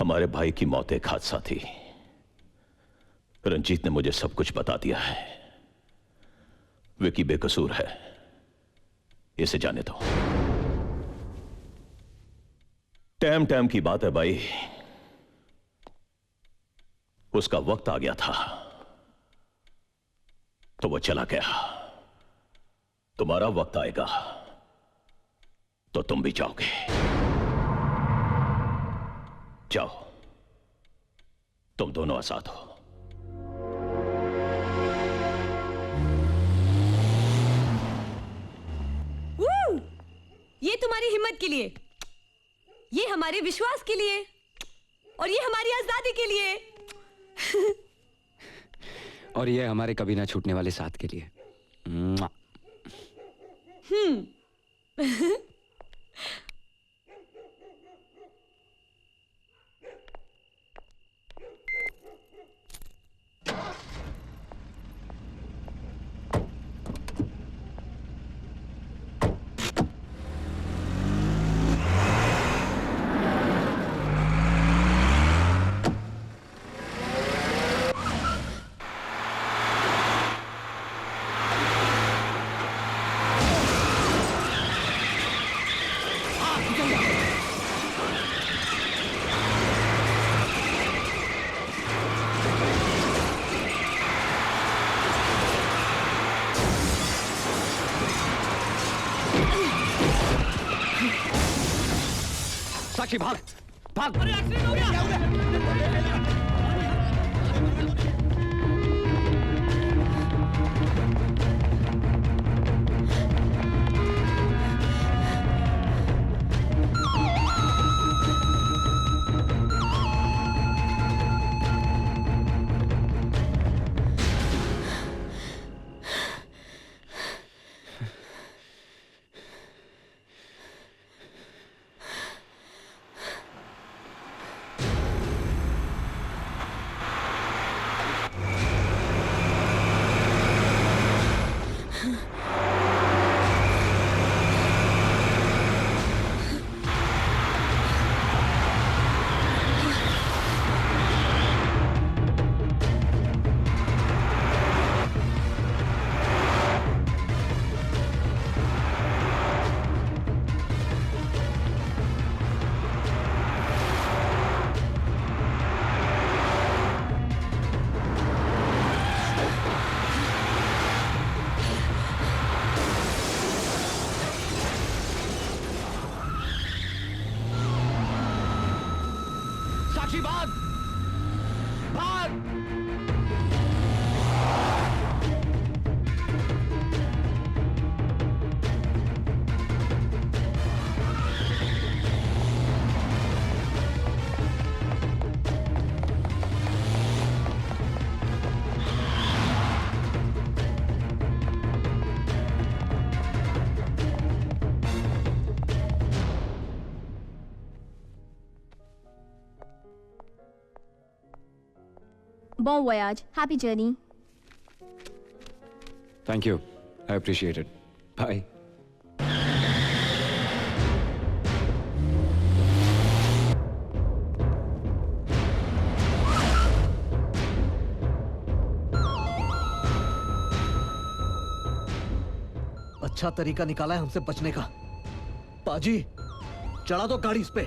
हमारे भाई की मौत एक हादसा थी। रंजीत ने मुझे सब कुछ बता दिया है। विकी बेकसूर है, इसे जाने दो। टाइम टाइम की बात है भाई, उसका वक्त आ गया था तो वो चला गया। तुम्हारा वक्त आएगा तो तुम भी जाओगे। जाओ, तुम दोनों आजाद हो। ये तुम्हारी हिम्मत के लिए, ये हमारे विश्वास के लिए और ये हमारी आजादी के लिए और ये हमारे कभी ना छूटने वाले साथ के लिए। साक्षी भाग भाग। अरे एक्सीडेंट हो गया। साक्षी भाग भाग। Bon voyage. Happy journey. Thank you. I appreciate it. Bye. अच्छा तरीका निकाला है हमसे बचने का। पाजी, चढ़ा दो गाड़ी इस पे।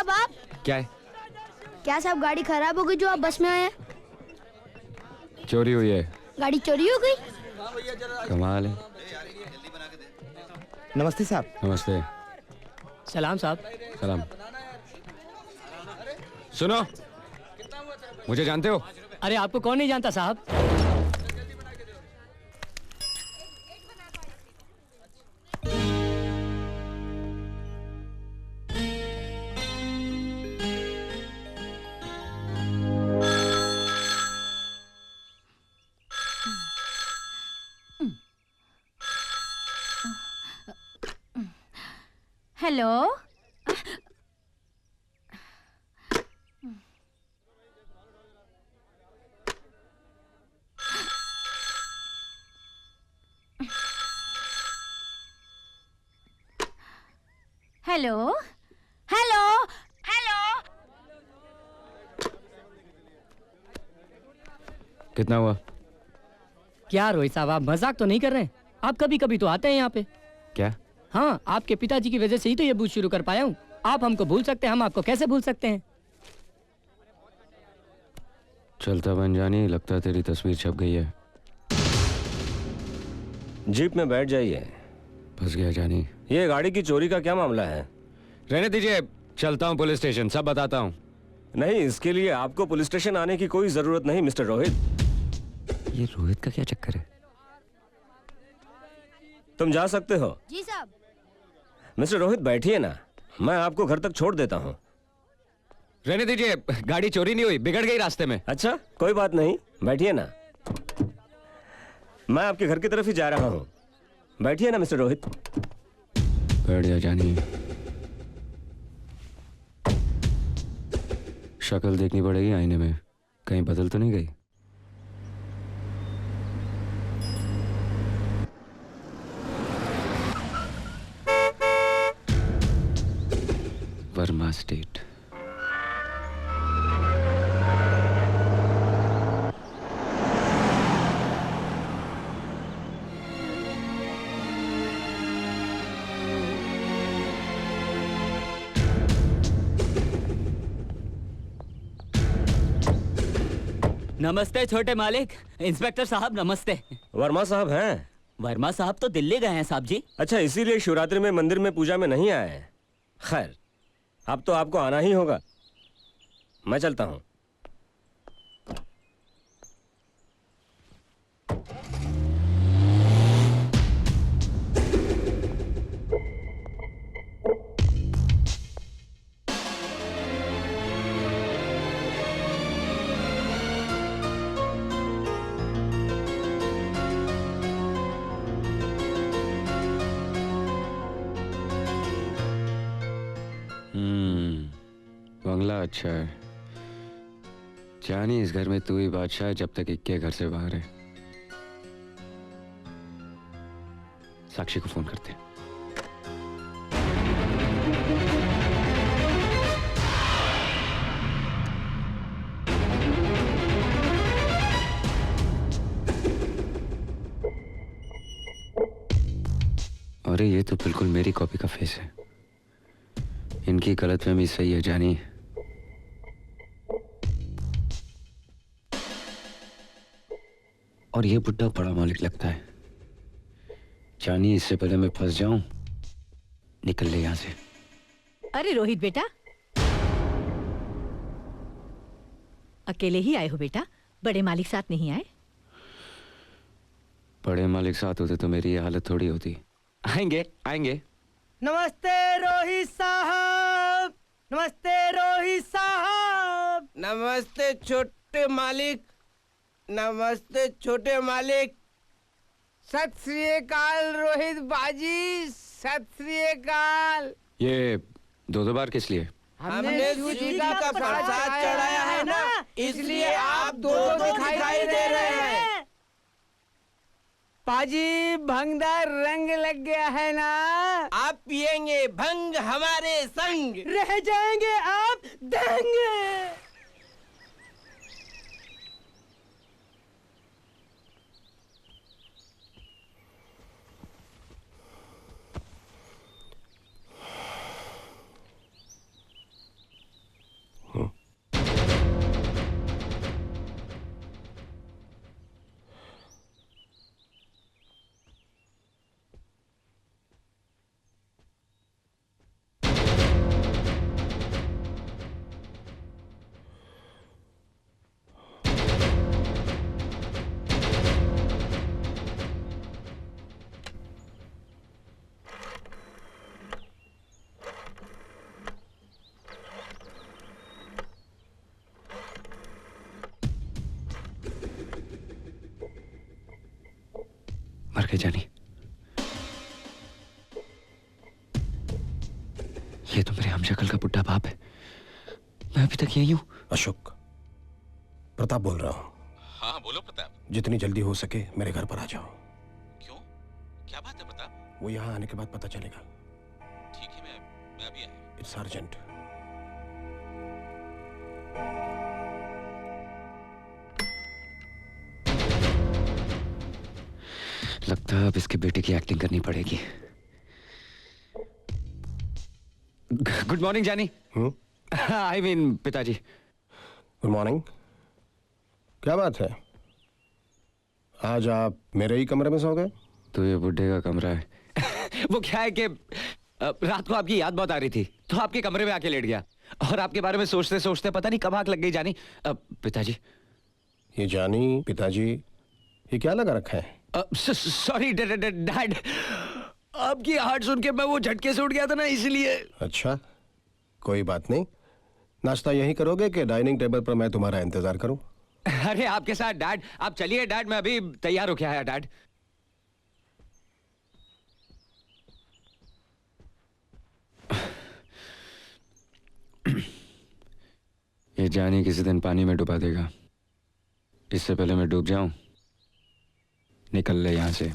साहब आप क्या है? क्या साहब गाड़ी खराब हो गई जो आप बस में आए हैं? चोरी हुई है। गाड़ी चोरी हो गई? कमाल है। नमस्ते साहब। नमस्ते। सलाम साहब। सलाम। सुनो, मुझे जानते हो? अरे आपको कौन नहीं जानता साहब? हेलो। Hello hello hello. कितना हुआ? क्या रोहित साहब, आप मजाक तो नहीं कर रहे हैं? आप कभी कभी तो आते हैं यहाँ पे। क्या? हाँ, आपके पिताजी की वजह से ही तो ये बूथ शुरू कर पाया हूँ। आप हमको भूल सकते हैं, हम आपको कैसे भूल सकते हैं? चलता बन जानी, लगता तेरी तस्वीर छप गई है। जीप में बैठ जाइए। फंस गया जानी। ये गाड़ी की चोरी का क्या मामला है? रहने दीजिए, चलता हूँ पुलिस स्टेशन, सब बताता हूँ। नहीं, इसके लिए आपको पुलिस स्टेशन आने की कोई जरूरत नहीं मिस्टर रोहित। ये रोहित का क्या चक्कर है? तुम जा सकते हो। जी साहब। मिस्टर रोहित बैठिए ना, मैं आपको घर तक छोड़ देता हूँ। रहने दीजिए, गाड़ी चोरी नहीं हुई, बिगड़ गई रास्ते में। अच्छा, कोई बात नहीं, बैठिए ना। मैं आपके घर की तरफ ही जा रहा हूँ। बैठिए ना मिस्टर रोहित। बैठ जा जानी। शक्ल देखनी पड़ेगी आईने में, कहीं बदल तो नहीं गई? वर्मा स्टेट। नमस्ते छोटे मालिक। इंस्पेक्टर साहब नमस्ते। वर्मा साहब हैं? वर्मा साहब तो दिल्ली गए हैं साहब जी। अच्छा, इसीलिए शिवरात्रि में मंदिर में पूजा में नहीं आए। खैर, अब तो आपको आना ही होगा। मैं चलता हूँ। बंगला अच्छा है जानी, इस घर में तू ही बादशाह है जब तक इक्के घर से बाहर है। साक्षी को फोन करते हैं। अरे ये तो बिल्कुल मेरी कॉपी का फेस है। इनकी गलतफहमी सही है जानी। और ये बुड्ढा बड़ा मालिक लगता है जानी। इससे पहले मैं फंस जाऊं, निकल ले यहां से। अरे रोहित बेटा, अकेले ही आए हो बेटा? बड़े मालिक साथ नहीं आए? बड़े मालिक साथ होते तो मेरी ये हालत थोड़ी होती। आएंगे आएंगे। नमस्ते रोहित साहब। नमस्ते रोहित साहब। नमस्ते छोटे मालिक। नमस्ते छोटे मालिक। सत श्री अकाल रोहित बाजी। सत श्री अकाल। ये दो बार किस लिए? हमने सूजी का प्रसाद चढ़ाया है ना, इसलिए आप दो दिखाई दे रहे हैं। पाजी, भंग का रंग लग गया है ना? आप पिएंगे भंग हमारे संग, रह जाएंगे आप दंग। मर गए जानी। ये तो मेरे हमशक्ल का बुढ़ा बाप है। मैं अभी तक यही हूं। अशोक, प्रताप बोल रहा हूँ। हाँ बोलो प्रताप। जितनी जल्दी हो सके मेरे घर पर आ जाओ। क्यों, क्या बात है प्रताप? वो यहाँ आने के बाद पता चलेगा। ठीक है, मैं अभी आया। It's urgent. लगता है अब इसके बेटे की एक्टिंग करनी पड़ेगी। गुड मॉर्निंग जानी। आई मीन पिताजी। Good morning. क्या बात है, आज आप मेरे ही कमरे में सो गए? तो ये बुड्ढे का कमरा है। वो क्या है कि रात को आपकी याद बहुत आ रही थी तो आपके कमरे में आके लेट गया और आपके बारे में सोचते सोचते पता नहीं कब आंख लग गई जानी। पिताजी। ये जानी, पिताजी, ये क्या लगा रखा है? सॉरी डैड, आपकी हार्ट सुन के मैं वो झटके से उठ गया था ना, इसलिए। अच्छा, कोई बात नहीं। नाश्ता यहीं करोगे कि डाइनिंग टेबल पर मैं तुम्हारा इंतजार करूं? अरे आपके साथ डैड। आप चलिए डैड, मैं अभी तैयार हो गया है डैड। ये जानी किसी दिन पानी में डुबा देगा। इससे पहले मैं डूब जाऊं, निकल ले यहाँ से।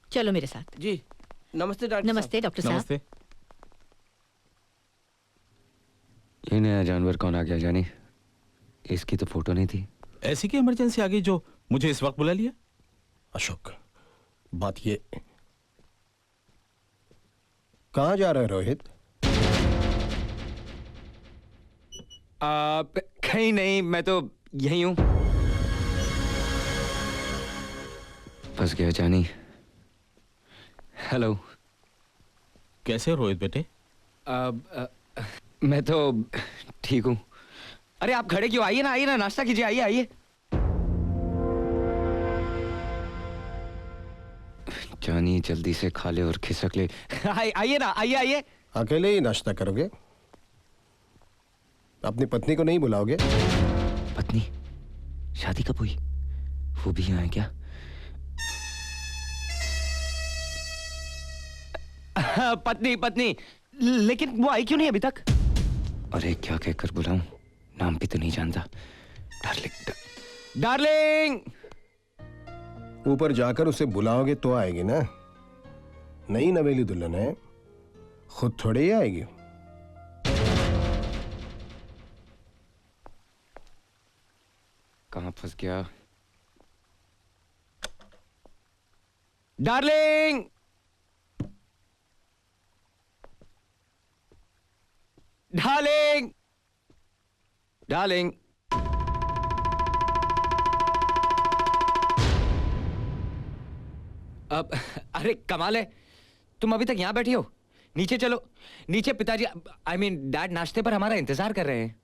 चलो मेरे साथ। जी नमस्ते डॉक्टर। नमस्ते डॉक्टर साहब। नमस्ते। ये नया जानवर कौन आ गया जानी? इसकी तो फोटो नहीं थी। ऐसी की इमरजेंसी आ गई जो मुझे इस वक्त बुला लिया? अशोक, बात ये, कहाँ जा रहे हो रोहित? कहीं नहीं, मैं तो यही हूं। फंस गया जानी। हेलो। कैसे हो रोहित बेटे? मैं तो ठीक हूं। अरे आप खड़े क्यों? आइए ना, नाश्ता कीजिए, आइए। जानी जल्दी से खा ले और खिसक ले। आइए ना, आइए। अकेले ही नाश्ता करोगे? अपनी पत्नी को नहीं बुलाओगे? पत्नी? शादी कब हुई? वो भी यहाँ है क्या? पत्नी, लेकिन वो आई क्यों नहीं अभी तक? अरे क्या कहकर बुलाऊं? नाम भी तो नहीं जानता। डार्लिंग। ऊपर जाकर उसे बुलाओगे तो आएगी ना। नई नवेली दुल्हन है, खुद थोड़े ही आएगी। कहां फंस गया? डार्लिंग। डार्लिंग। अब अरे कमाल है, तुम अभी तक यहां बैठी हो। नीचे चलो, नीचे पिताजी आई मीन डैड नाश्ते पर हमारा इंतजार कर रहे हैं।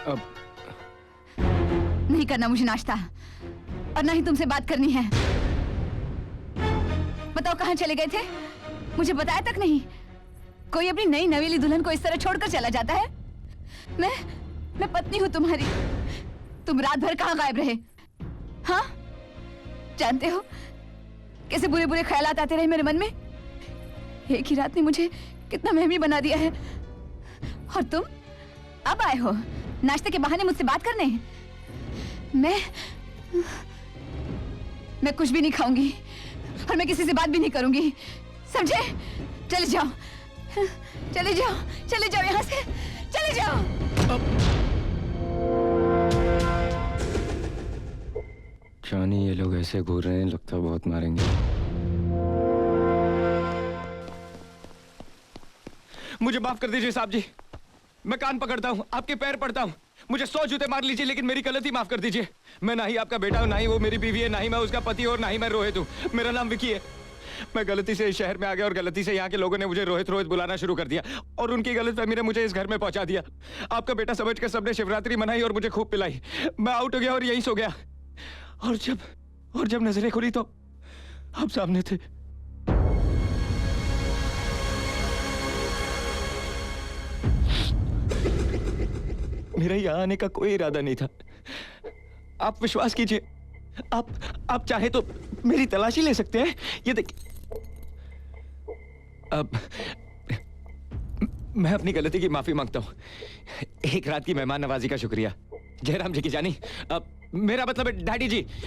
अब नहीं करना मुझे नाश्ता, और ना ही तुमसे बात करनी है। बताओ कहाँ चले गए थे? मुझे बताया तक नहीं। कोई अपनी नई नवेली दुल्हन को इस तरह छोड़कर चला जाता है? मैं पत्नी हूँ तुम्हारी। तुम रात भर कहाँ गायब रहे? हाँ, जानते हो कैसे बुरे बुरे ख्यालात आते रहे मेरे मन में। एक ही रात ने मुझे कितना महमी बना दिया है। और तुम अब आए हो नाश्ते के बहाने मुझसे बात करने। मैं कुछ भी नहीं खाऊंगी और मैं किसी से बात भी नहीं करूंगी, समझे? चले जाओ यहाँ से, चले जाओ। जानी, ये लोग ऐसे घूर रहे हैं, लगता है बहुत मारेंगे। मुझे माफ कर दीजिए साहब जी, मैं कान पकड़ता हूँ, आपके पैर पड़ता हूँ। मुझे 100 जूते मार लीजिए लेकिन मेरी गलती माफ कर दीजिए। मैं ना ही आपका बेटा हूँ, ना ही वो मेरी बीवी है, ना ही मैं उसका पति और ना ही मैं रोहित हूँ। मेरा नाम विकी है। मैं गलती से इस शहर में आ गया और गलती से यहाँ के लोगों ने मुझे रोहित बुलाना शुरू कर दिया और उनकी गलतफहमी ने मुझे इस घर में पहुंचा दिया। आपका बेटा समझ कर सबने शिवरात्रि मनाई और मुझे खूब पिलाई। मैं आउट हो गया और यहीं सो गया। और जब नजरें खुली तो आप सामने थे। मेरा यहाँ आने का कोई इरादा नहीं था। आप विश्वास कीजिए, आप चाहे तो मेरी तलाशी ले सकते हैं। ये देखिए, अब मैं अपनी गलती की माफी मांगता हूँ। एक रात की मेहमान नवाजी का शुक्रिया। जयराम जी की जानी, अब मेरा मतलब है डैडी जी,